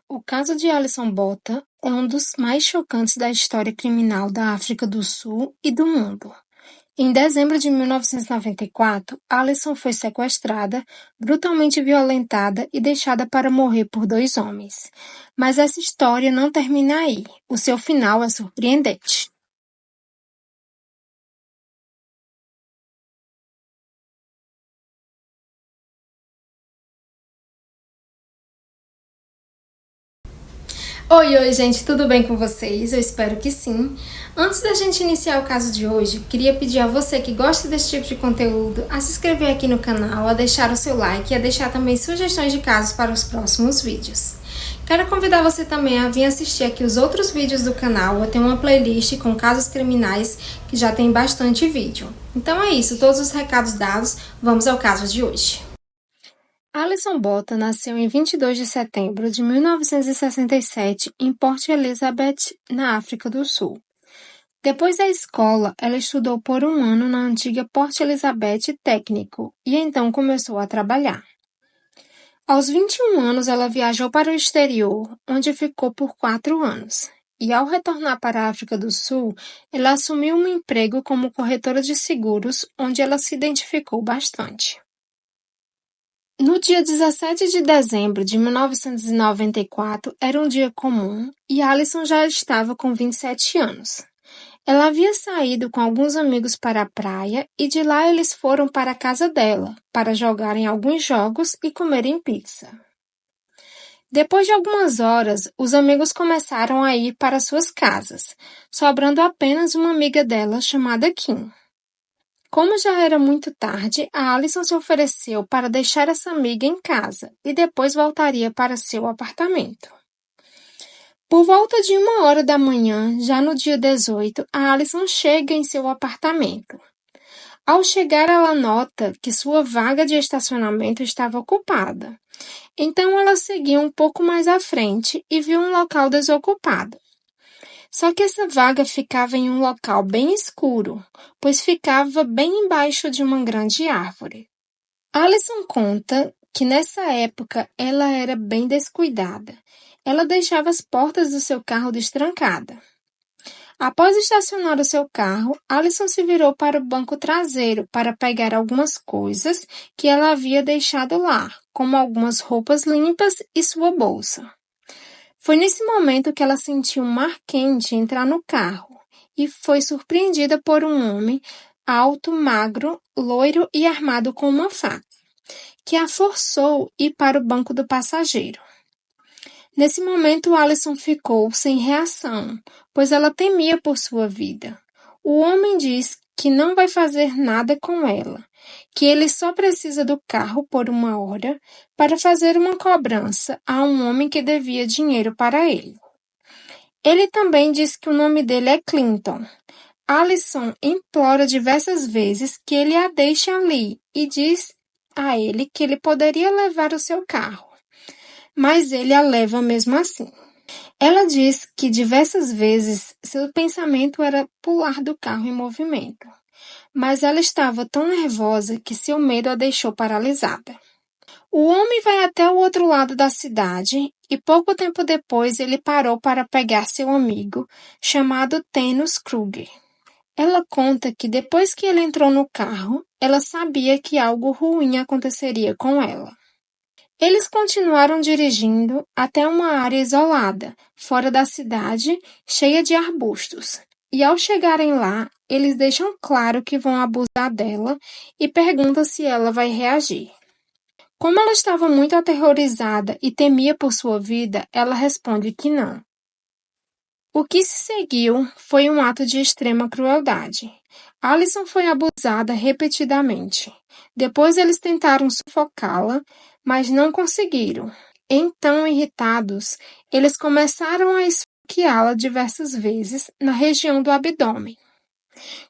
O caso de Alison Botha é um dos mais chocantes da história criminal da África do Sul e do mundo. Em dezembro de 1994, Alison foi sequestrada, brutalmente violentada e deixada para morrer por dois homens. Mas essa história não termina aí. O seu final é surpreendente. Oi, gente, tudo bem com vocês? Eu espero que sim. Antes da gente iniciar o caso de hoje, queria pedir a você que gosta desse tipo de conteúdo a se inscrever aqui no canal, a deixar o seu like e a deixar também sugestões de casos para os próximos vídeos. Quero convidar você também a vir assistir aqui os outros vídeos do canal. Eu tenho uma playlist com casos criminais que já tem bastante vídeo. Então é isso, todos os recados dados, vamos ao caso de hoje. Alison Botha nasceu em 22 de setembro de 1967 em Port Elizabeth, na África do Sul. Depois da escola, ela estudou por um ano na antiga Port Elizabeth Técnico e então começou a trabalhar. Aos 21 anos, ela viajou para o exterior, onde ficou por 4 anos. E ao retornar para a África do Sul, ela assumiu um emprego como corretora de seguros, onde ela se identificou bastante. No dia 17 de dezembro de 1994, era um dia comum e Alison já estava com 27 anos. Ela havia saído com alguns amigos para a praia e de lá eles foram para a casa dela, para jogarem alguns jogos e comerem pizza. Depois de algumas horas, os amigos começaram a ir para suas casas, sobrando apenas uma amiga dela chamada Kim. Como já era muito tarde, a Alison se ofereceu para deixar essa amiga em casa e depois voltaria para seu apartamento. Por volta de 1 hora da manhã, já no dia 18, a Alison chega em seu apartamento. Ao chegar, ela nota que sua vaga de estacionamento estava ocupada. Então ela seguiu um pouco mais à frente e viu um local desocupado. Só que essa vaga ficava em um local bem escuro, pois ficava bem embaixo de uma grande árvore. Alison conta que nessa época ela era bem descuidada. Ela deixava as portas do seu carro destrancada. Após estacionar o seu carro, Alison se virou para o banco traseiro para pegar algumas coisas que ela havia deixado lá, como algumas roupas limpas e sua bolsa. Foi nesse momento que ela sentiu um mar quente entrar no carro e foi surpreendida por um homem alto, magro, loiro e armado com uma faca, que a forçou ir para o banco do passageiro. Nesse momento, Alison ficou sem reação, pois ela temia por sua vida. O homem diz que não vai fazer nada com ela, que ele só precisa do carro por 1 hora para fazer uma cobrança a um homem que devia dinheiro para ele. Ele também diz que o nome dele é Clinton. Alison implora diversas vezes que ele a deixe ali e diz a ele que ele poderia levar o seu carro, mas ele a leva mesmo assim. Ela diz que diversas vezes seu pensamento era pular do carro em movimento, mas ela estava tão nervosa que seu medo a deixou paralisada. O homem vai até o outro lado da cidade e pouco tempo depois ele parou para pegar seu amigo, chamado Tenus Kruger. Ela conta que depois que ele entrou no carro, ela sabia que algo ruim aconteceria com ela. Eles continuaram dirigindo até uma área isolada, fora da cidade, cheia de arbustos. E ao chegarem lá, eles deixam claro que vão abusar dela e perguntam se ela vai reagir. Como ela estava muito aterrorizada e temia por sua vida, ela responde que não. O que se seguiu foi um ato de extrema crueldade. Alison foi abusada repetidamente. Depois eles tentaram sufocá-la, mas não conseguiram. Então, irritados, eles começaram a esfaqueá-la diversas vezes na região do abdômen.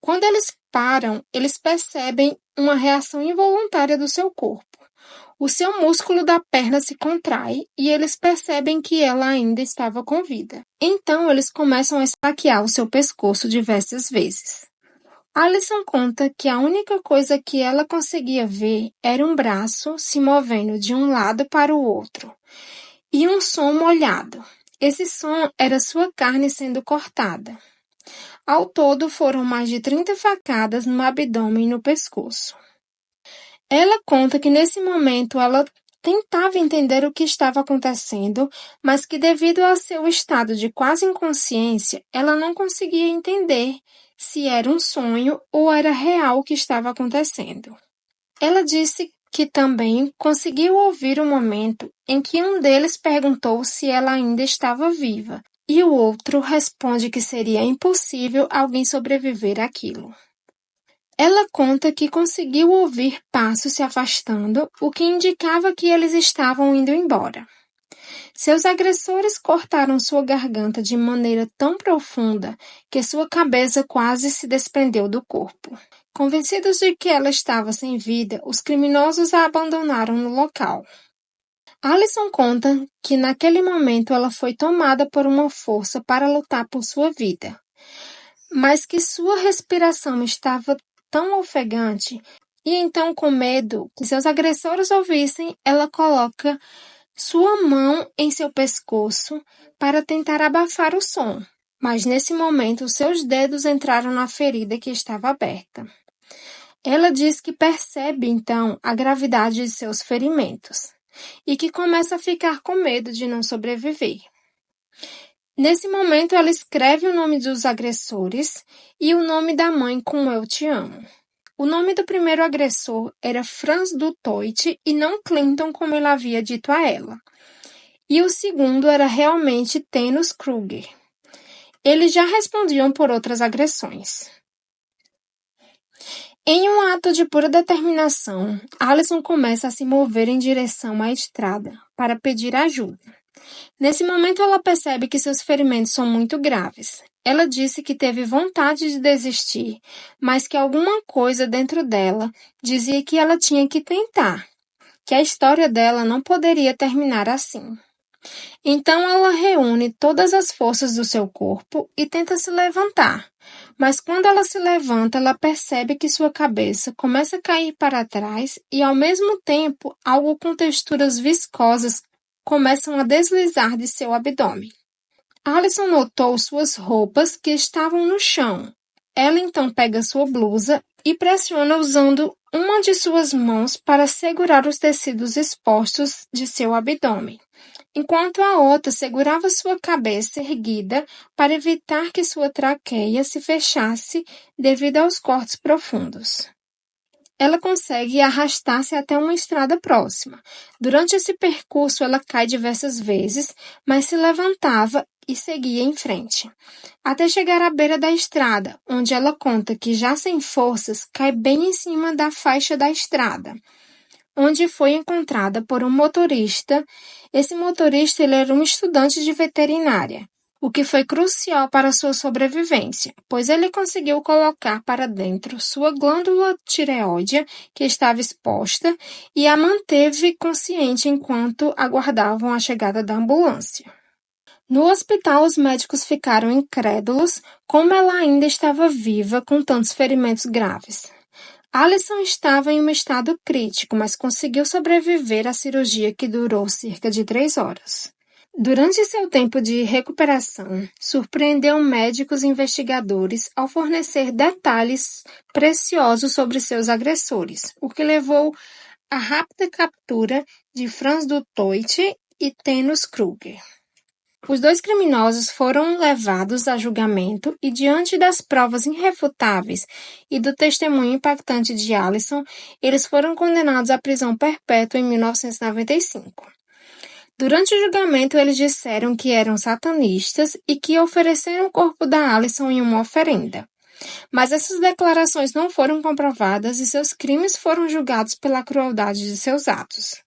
Quando eles param, eles percebem uma reação involuntária do seu corpo. O seu músculo da perna se contrai e eles percebem que ela ainda estava com vida. Então, eles começam a esfaquear o seu pescoço diversas vezes. Alison conta que a única coisa que ela conseguia ver era um braço se movendo de um lado para o outro. e um som molhado. Esse som era sua carne sendo cortada. Ao todo, foram mais de 30 facadas no abdômen e no pescoço. Ela conta que nesse momento ela tentava entender o que estava acontecendo, mas que devido ao seu estado de quase inconsciência, ela não conseguia entender se era um sonho ou era real o que estava acontecendo. Ela disse que também conseguiu ouvir o momento em que um deles perguntou se ela ainda estava viva, e o outro responde que seria impossível alguém sobreviver àquilo. Ela conta que conseguiu ouvir passos se afastando, o que indicava que eles estavam indo embora. Seus agressores cortaram sua garganta de maneira tão profunda que sua cabeça quase se desprendeu do corpo. Convencidos de que ela estava sem vida, os criminosos a abandonaram no local. Alison conta que naquele momento ela foi tomada por uma força para lutar por sua vida, mas que sua respiração estava tão ofegante e então, com medo que seus agressores ouvissem, ela coloca sua mão em seu pescoço para tentar abafar o som, mas nesse momento seus dedos entraram na ferida que estava aberta. Ela diz que percebe então a gravidade de seus ferimentos e que começa a ficar com medo de não sobreviver. Nesse momento, ela escreve o nome dos agressores e o nome da mãe com "Eu te amo". O nome do primeiro agressor era Franz du Toit e não Clinton, como ele havia dito a ela. E o segundo era realmente Tenus Kruger. Eles já respondiam por outras agressões. Em um ato de pura determinação, Alison começa a se mover em direção à estrada para pedir ajuda. Nesse momento, ela percebe que seus ferimentos são muito graves. Ela disse que teve vontade de desistir, mas que alguma coisa dentro dela dizia que ela tinha que tentar, que a história dela não poderia terminar assim. Então, ela reúne todas as forças do seu corpo e tenta se levantar. Mas quando ela se levanta, ela percebe que sua cabeça começa a cair para trás e, ao mesmo tempo, algo com texturas viscosas começam a deslizar de seu abdômen. Alison notou suas roupas que estavam no chão. Ela então pega sua blusa e pressiona usando uma de suas mãos para segurar os tecidos expostos de seu abdômen, enquanto a outra segurava sua cabeça erguida para evitar que sua traqueia se fechasse devido aos cortes profundos. Ela consegue arrastar-se até uma estrada próxima. Durante esse percurso, ela cai diversas vezes, mas se levantava e seguia em frente, até chegar à beira da estrada, onde ela conta que, já sem forças, cai bem em cima da faixa da estrada, onde foi encontrada por um motorista. Esse motorista ele era um estudante de veterinária, o que foi crucial para sua sobrevivência, pois ele conseguiu colocar para dentro sua glândula tireoide, que estava exposta, e a manteve consciente enquanto aguardavam a chegada da ambulância. No hospital, os médicos ficaram incrédulos como ela ainda estava viva com tantos ferimentos graves. Alison estava em um estado crítico, mas conseguiu sobreviver à cirurgia que durou cerca de 3 horas. Durante seu tempo de recuperação, surpreendeu médicos e investigadores ao fornecer detalhes preciosos sobre seus agressores, o que levou à rápida captura de Franz du Toit e Tenus Kruger. Os 2 criminosos foram levados a julgamento e, diante das provas irrefutáveis e do testemunho impactante de Alison, eles foram condenados à prisão perpétua em 1995. Durante o julgamento, eles disseram que eram satanistas e que ofereceram o corpo da Alison em uma oferenda. Mas essas declarações não foram comprovadas e seus crimes foram julgados pela crueldade de seus atos.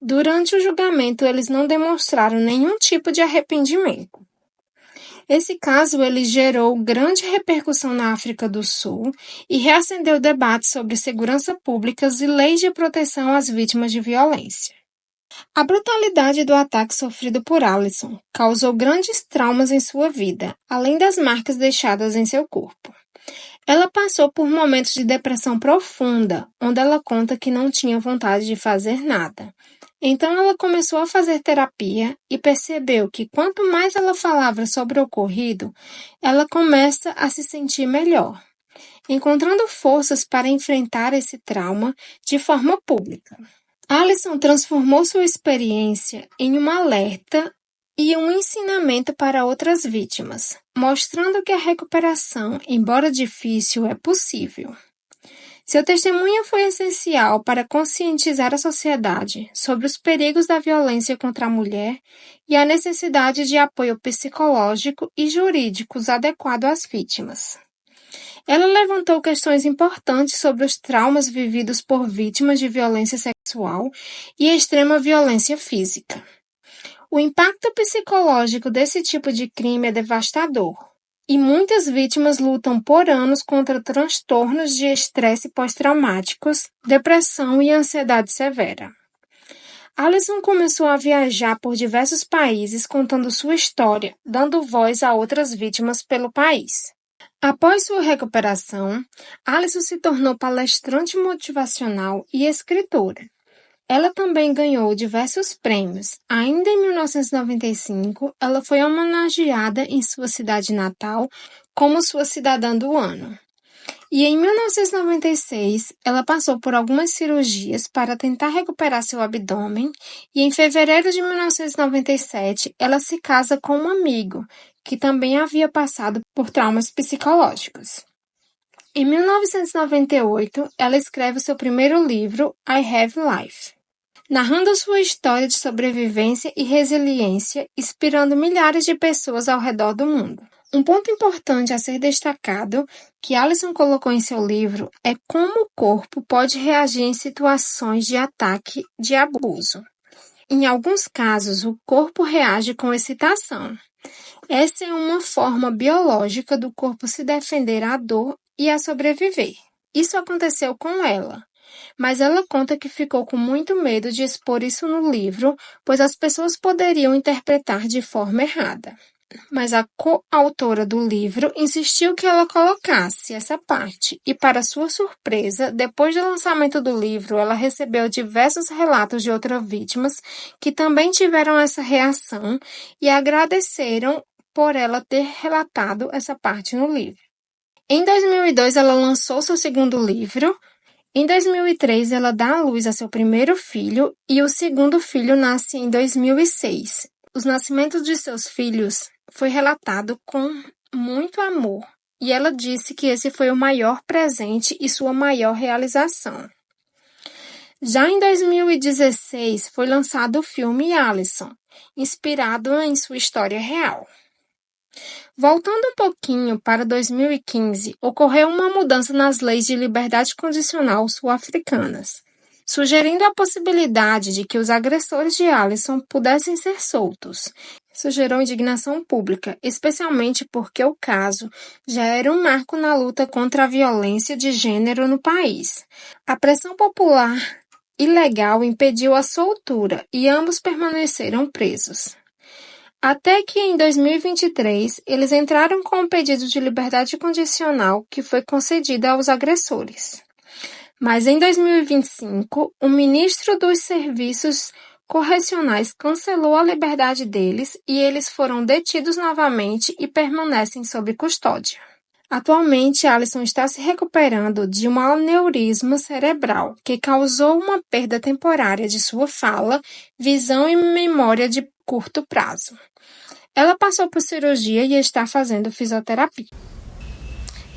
Durante o julgamento, eles não demonstraram nenhum tipo de arrependimento. Esse caso ele gerou grande repercussão na África do Sul e reacendeu debates sobre segurança pública e leis de proteção às vítimas de violência. A brutalidade do ataque sofrido por Alison causou grandes traumas em sua vida, além das marcas deixadas em seu corpo. Ela passou por momentos de depressão profunda, onde ela conta que não tinha vontade de fazer nada. Então ela começou a fazer terapia e percebeu que quanto mais ela falava sobre o ocorrido, ela começa a se sentir melhor, encontrando forças para enfrentar esse trauma de forma pública. Alison transformou sua experiência em um alerta e um ensinamento para outras vítimas, mostrando que a recuperação, embora difícil, é possível. Seu testemunho foi essencial para conscientizar a sociedade sobre os perigos da violência contra a mulher e a necessidade de apoio psicológico e jurídicos adequado às vítimas. Ela levantou questões importantes sobre os traumas vividos por vítimas de violência sexual e extrema violência física. O impacto psicológico desse tipo de crime é devastador, e muitas vítimas lutam por anos contra transtornos de estresse pós-traumáticos, depressão e ansiedade severa. Alison começou a viajar por diversos países contando sua história, dando voz a outras vítimas pelo país. Após sua recuperação, Alison se tornou palestrante motivacional e escritora. Ela também ganhou diversos prêmios. Ainda em 1995, ela foi homenageada em sua cidade natal como sua cidadã do ano. E em 1996, ela passou por algumas cirurgias para tentar recuperar seu abdômen e em fevereiro de 1997, ela se casa com um amigo que também havia passado por traumas psicológicos. Em 1998, ela escreve seu primeiro livro, I Have Life, narrando sua história de sobrevivência e resiliência, inspirando milhares de pessoas ao redor do mundo. Um ponto importante a ser destacado que Alison colocou em seu livro é como o corpo pode reagir em situações de ataque de abuso. Em alguns casos, o corpo reage com excitação. Essa é uma forma biológica do corpo se defender à dor e a sobreviver. Isso aconteceu com ela, mas ela conta que ficou com muito medo de expor isso no livro, pois as pessoas poderiam interpretar de forma errada. Mas a coautora do livro insistiu que ela colocasse essa parte, e para sua surpresa, depois do lançamento do livro, ela recebeu diversos relatos de outras vítimas que também tiveram essa reação e agradeceram por ela ter relatado essa parte no livro. Em 2002, ela lançou seu segundo livro. Em 2003, ela dá à luz a seu primeiro filho e o segundo filho nasce em 2006. Os nascimentos de seus filhos foi relatado com muito amor e ela disse que esse foi o maior presente e sua maior realização. Já em 2016, foi lançado o filme Alison, inspirado em sua história real. Voltando um pouquinho para 2015, ocorreu uma mudança nas leis de liberdade condicional sul-africanas, sugerindo a possibilidade de que os agressores de Alison pudessem ser soltos. Isso gerou indignação pública, especialmente porque o caso já era um marco na luta contra a violência de gênero no país. A pressão popular e legal impediu a soltura e ambos permaneceram presos. Até que em 2023, eles entraram com um pedido de liberdade condicional que foi concedido aos agressores. Mas em 2025, o ministro dos Serviços Correcionais cancelou a liberdade deles e eles foram detidos novamente e permanecem sob custódia. Atualmente, Alison está se recuperando de um aneurisma cerebral que causou uma perda temporária de sua fala, visão e memória de curto prazo. Ela passou por cirurgia e está fazendo fisioterapia.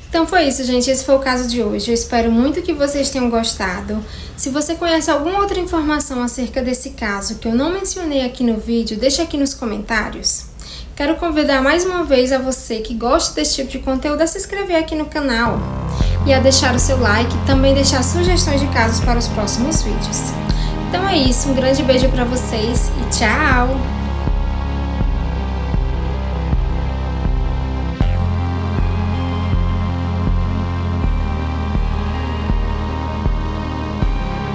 Então foi isso, gente. Esse foi o caso de hoje. Eu espero muito que vocês tenham gostado. Se você conhece alguma outra informação acerca desse caso que eu não mencionei aqui no vídeo, deixa aqui nos comentários. Quero convidar mais uma vez a você que gosta desse tipo de conteúdo a se inscrever aqui no canal e a deixar o seu like e também deixar sugestões de casos para os próximos vídeos. Então é isso, um grande beijo para vocês e tchau!